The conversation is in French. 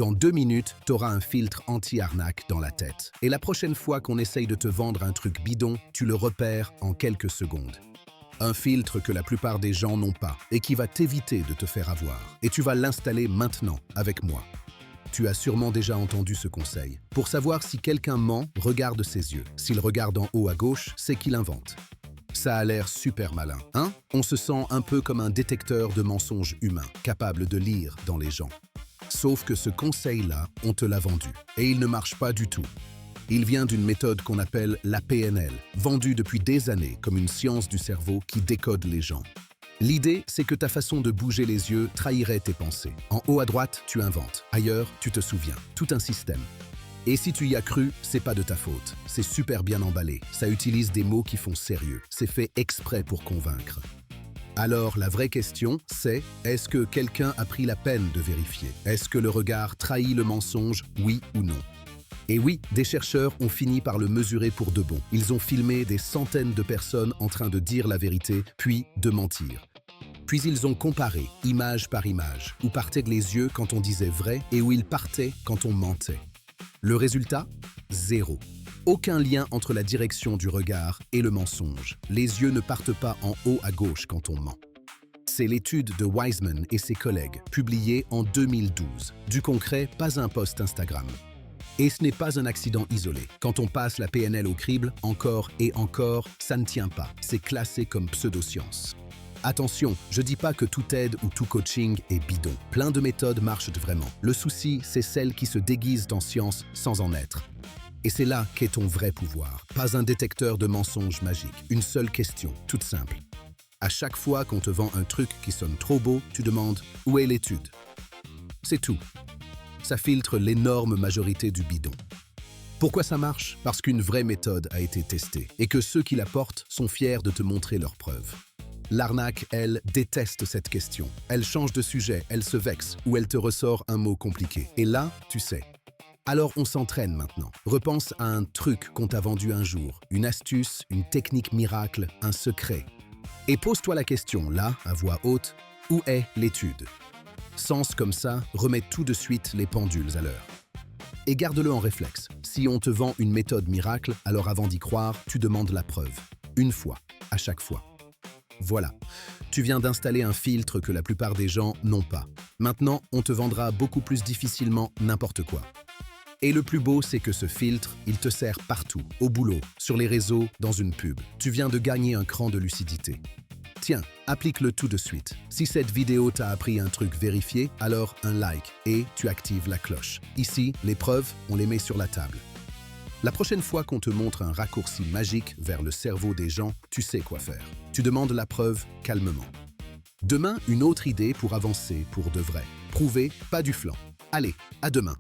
Dans 2 minutes, t'auras un filtre anti-arnaque dans la tête. Et la prochaine fois qu'on essaye de te vendre un truc bidon, tu le repères en quelques secondes. Un filtre que la plupart des gens n'ont pas et qui va t'éviter de te faire avoir. Et tu vas l'installer maintenant avec moi. Tu as sûrement déjà entendu ce conseil. Pour savoir si quelqu'un ment, regarde ses yeux. S'il regarde en haut à gauche, c'est qu'il invente. Ça a l'air super malin, hein? On se sent un peu comme un détecteur de mensonges humains, capable de lire dans les gens. Sauf que ce conseil-là, on te l'a vendu. Et il ne marche pas du tout. Il vient d'une méthode qu'on appelle la PNL, vendue depuis des années comme une science du cerveau qui décode les gens. L'idée, c'est que ta façon de bouger les yeux trahirait tes pensées. En haut à droite, tu inventes. Ailleurs, tu te souviens. Tout un système. Et si tu y as cru, c'est pas de ta faute. C'est super bien emballé. Ça utilise des mots qui font sérieux. C'est fait exprès pour convaincre. Alors, la vraie question, c'est est-ce que quelqu'un a pris la peine de vérifier? Est-ce que le regard trahit le mensonge, oui ou non? Et oui, des chercheurs ont fini par le mesurer pour de bon. Ils ont filmé des centaines de personnes en train de dire la vérité, puis de mentir. Puis ils ont comparé, image par image, où partaient les yeux quand on disait vrai et où ils partaient quand on mentait. Le résultat? Zéro. Aucun lien entre la direction du regard et le mensonge. Les yeux ne partent pas en haut à gauche quand on ment. C'est l'étude de Wiseman et ses collègues, publiée en 2012. Du concret, pas un post Instagram. Et ce n'est pas un accident isolé. Quand on passe la PNL au crible, encore et encore, ça ne tient pas. C'est classé comme pseudoscience. Attention, je dis pas que tout aide ou tout coaching est bidon. Plein de méthodes marchent vraiment. Le souci, c'est celles qui se déguisent en science sans en être. Et c'est là qu'est ton vrai pouvoir. Pas un détecteur de mensonges magique. Une seule question, toute simple. À chaque fois qu'on te vend un truc qui sonne trop beau, tu demandes « Où est l'étude ?» C'est tout. Ça filtre l'énorme majorité du bidon. Pourquoi ça marche? Parce qu'une vraie méthode a été testée et que ceux qui la portent sont fiers de te montrer leurs preuves. L'arnaque, elle, déteste cette question. Elle change de sujet, elle se vexe ou elle te ressort un mot compliqué. Et là, tu sais. Alors on s'entraîne maintenant. Repense à un truc qu'on t'a vendu un jour, une astuce, une technique miracle, un secret. Et pose-toi la question, là, à voix haute, où est l'étude? Sens comme ça, remets tout de suite les pendules à l'heure. Et garde-le en réflexe. Si on te vend une méthode miracle, alors avant d'y croire, tu demandes la preuve. Une fois, à chaque fois. Voilà, tu viens d'installer un filtre que la plupart des gens n'ont pas. Maintenant, on te vendra beaucoup plus difficilement n'importe quoi. Et le plus beau, c'est que ce filtre, il te sert partout, au boulot, sur les réseaux, dans une pub. Tu viens de gagner un cran de lucidité. Tiens, applique-le tout de suite. Si cette vidéo t'a appris un truc vérifié, alors un like et tu actives la cloche. Ici, les preuves, on les met sur la table. La prochaine fois qu'on te montre un raccourci magique vers le cerveau des gens, tu sais quoi faire. Tu demandes la preuve calmement. Demain, une autre idée pour avancer pour de vrai. Prouver, pas du flanc. Allez, à demain.